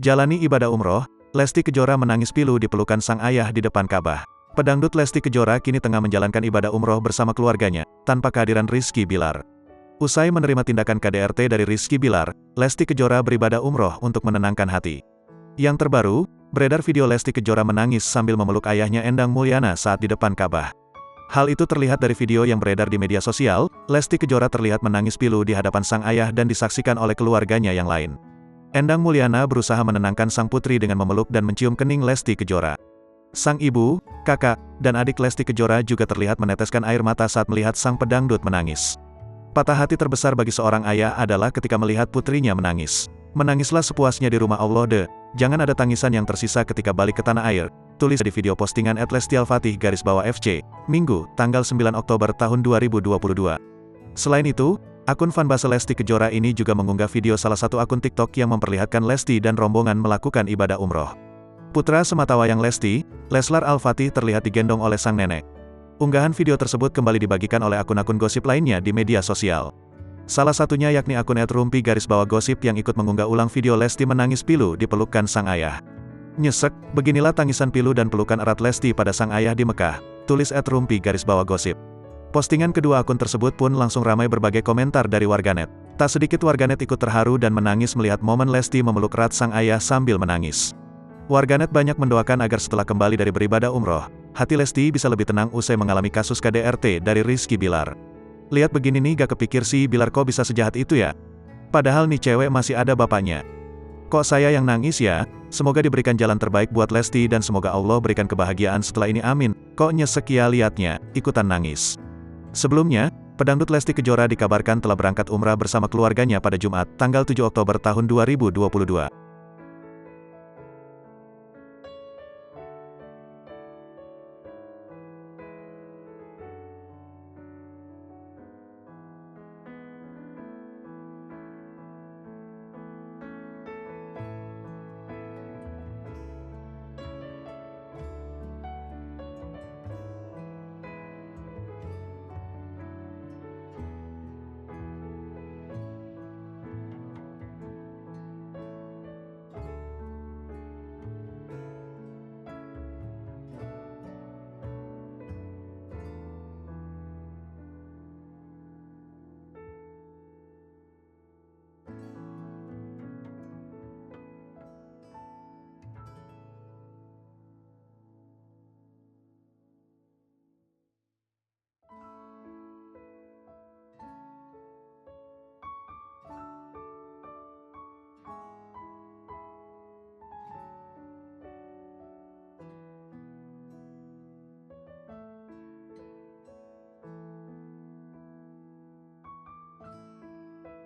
Jalani ibadah umroh, Lesti Kejora menangis pilu di pelukan sang ayah di depan Ka'bah. Pedangdut Lesti Kejora kini tengah menjalankan ibadah umroh bersama keluarganya, tanpa kehadiran Rizky Bilar. Usai menerima tindakan KDRT dari Rizky Bilar, Lesti Kejora beribadah umroh untuk menenangkan hati. Yang terbaru, beredar video Lesti Kejora menangis sambil memeluk ayahnya Endang Mulyana saat di depan Ka'bah. Hal itu terlihat dari video yang beredar di media sosial. Lesti Kejora terlihat menangis pilu di hadapan sang ayah dan disaksikan oleh keluarganya yang lain. Endang Mulyana berusaha menenangkan sang putri dengan memeluk dan mencium kening Lesti Kejora. Sang ibu, kakak, dan adik Lesti Kejora juga terlihat meneteskan air mata saat melihat sang pedangdut menangis. Patah hati terbesar bagi seorang ayah adalah ketika melihat putrinya menangis. Menangislah sepuasnya di rumah Allah jangan ada tangisan yang tersisa ketika balik ke tanah air, tulis di video postingan @lestialfatih_FC, Minggu, tanggal 9 Oktober tahun 2022. Selain itu, akun fanbase Lesti Kejora ini juga mengunggah video salah satu akun TikTok yang memperlihatkan Lesti dan rombongan melakukan ibadah umroh. Putra sematawayang Lesti, Leslar Al-Fatih terlihat digendong oleh sang nenek. Unggahan video tersebut kembali dibagikan oleh akun-akun gosip lainnya di media sosial. Salah satunya yakni akun @rumpi_gosip yang ikut mengunggah ulang video Lesti menangis pilu di pelukan sang ayah. Nyesek, beginilah tangisan pilu dan pelukan erat Lesti pada sang ayah di Mekah, tulis @rumpi_gosip. Postingan kedua akun tersebut pun langsung ramai berbagai komentar dari warganet. Tak sedikit warganet ikut terharu dan menangis melihat momen Lesti memeluk erat sang ayah sambil menangis. Warganet banyak mendoakan agar setelah kembali dari beribadah umroh, hati Lesti bisa lebih tenang usai mengalami kasus KDRT dari Rizky Bilar. Lihat begini nih gak kepikir sih Bilar kok bisa sejahat itu ya? Padahal nih cewek masih ada bapaknya. Kok saya yang nangis ya? Semoga diberikan jalan terbaik buat Lesti dan semoga Allah berikan kebahagiaan setelah ini amin. Kok nyesek ya liatnya, ikutan nangis. Sebelumnya, pedangdut Lesti Kejora dikabarkan telah berangkat umrah bersama keluarganya pada Jumat, tanggal 7 Oktober tahun 2022.